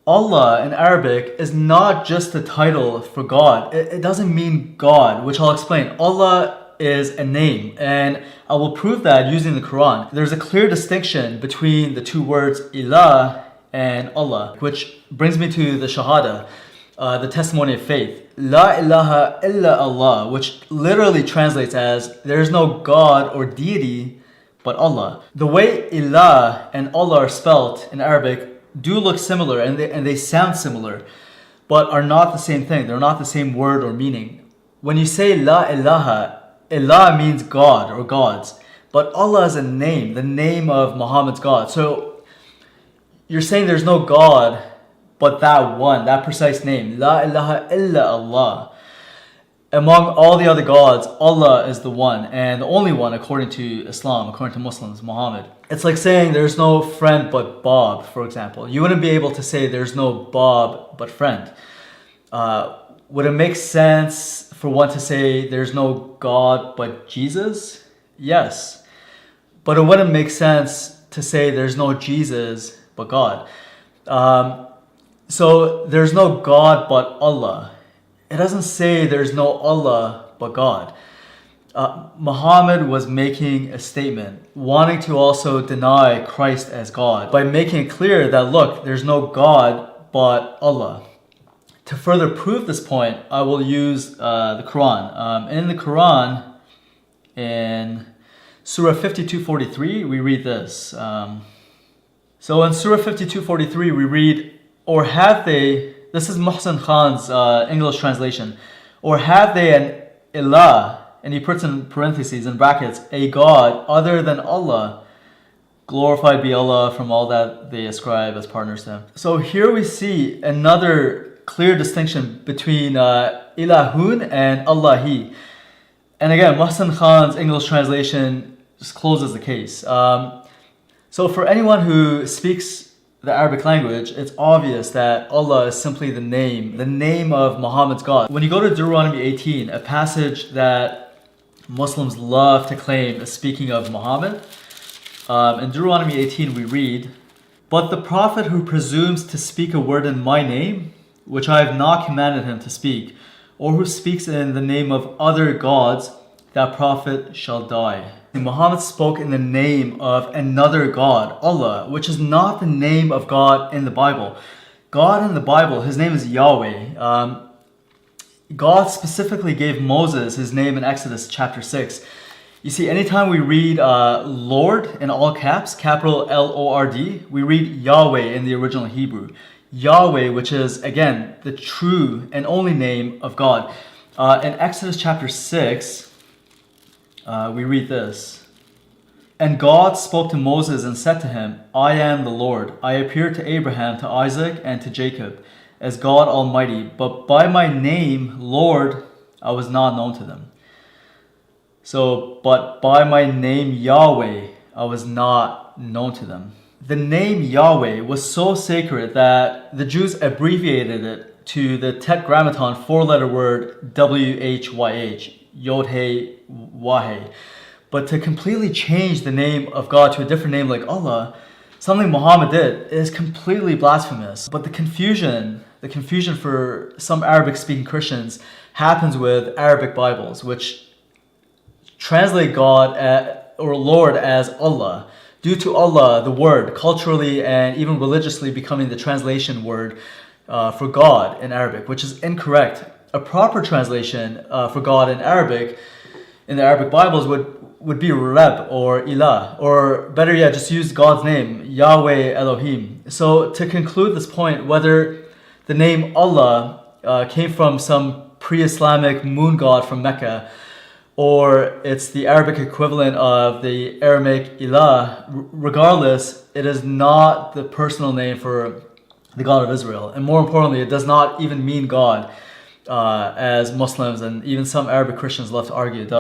Allah in Arabic is not just a title for God. It doesn't mean God, which I'll explain. Allah is a name, and I will prove that using the Quran. There's a clear distinction between the two words ilah and Allah, which brings me to the Shahada, the testimony of faith. La ilaha illa Allah, which literally translates as there is no God or deity but Allah. The way ilah and Allah are spelt in Arabic do look similar, and they sound similar, but are not the same thing. They're not the same word or meaning. When you say la ilaha, ilah means God or gods, but Allah is a name, the name of Muhammad's God. So you're saying there's no God but that one, that precise name, la ilaha illa Allah. Among all the other gods, Allah is the one and the only one according to Islam, according to Muslims, Muhammad. It's like saying there's no friend but Bob, for example. You wouldn't be able to say there's no Bob but friend. Would it make sense for one to say there's no God but Jesus? Yes. But it wouldn't make sense to say there's no Jesus but God. So there's no God but Allah. It doesn't say there's no Allah but God. Muhammad was making a statement, wanting to also deny Christ as God, by making it clear that, look, there's no God but Allah. To further prove this point, I will use the Quran. In the Quran, in Surah 52:43, we read this. So in Surah 52:43, we read, or have they, this is Muhsin Khan's English translation, or have they an ilah, and he puts in parentheses, in brackets, a God other than Allah, glorified be Allah from all that they ascribe as partners to him. So here we see another clear distinction between ilahun and Allahi. And again, Muhsin Khan's English translation just closes the case. So for anyone who speaks the Arabic language, it's obvious that Allah is simply the name of Muhammad's God. When you go to Deuteronomy 18, a passage that Muslims love to claim is speaking of Muhammad, in Deuteronomy 18 we read, "But the prophet who presumes to speak a word in my name, which I have not commanded him to speak, or who speaks in the name of other gods, that prophet shall die." Muhammad spoke in the name of another God, Allah, which is not the name of God in the Bible. God in the Bible, his name is Yahweh. God specifically gave Moses his name in Exodus chapter 6. You see, anytime we read Lord in all caps, capital Lord, we read Yahweh in the original Hebrew. Yahweh, which is, again, the true and only name of God. In Exodus chapter 6, we read this. "And God spoke to Moses and said to him, I am the Lord. I appeared to Abraham, to Isaac, and to Jacob as God Almighty, but by my name, Lord, I was not known to them." So, but by my name, Yahweh, I was not known to them. The name Yahweh was so sacred that the Jews abbreviated it to the Tetragrammaton four-letter word WHYH. Yod-He, Wah-He. But to completely change the name of God to a different name like Allah, something Muhammad did, is completely blasphemous. But the confusion for some Arabic-speaking Christians happens with Arabic Bibles, which translate God or Lord as Allah, due to Allah, the word, culturally and even religiously becoming the translation word for God in Arabic, which is incorrect. A proper translation for God in Arabic, in the Arabic Bibles, would be Reb or Ilah, or better yet, just use God's name, Yahweh Elohim. So to conclude this point, whether the name Allah came from some pre-Islamic moon god from Mecca, or it's the Arabic equivalent of the Aramaic Ilah, regardless, it is not the personal name for the God of Israel. And more importantly, it does not even mean God, as Muslims and even some Arabic Christians love to argue it does.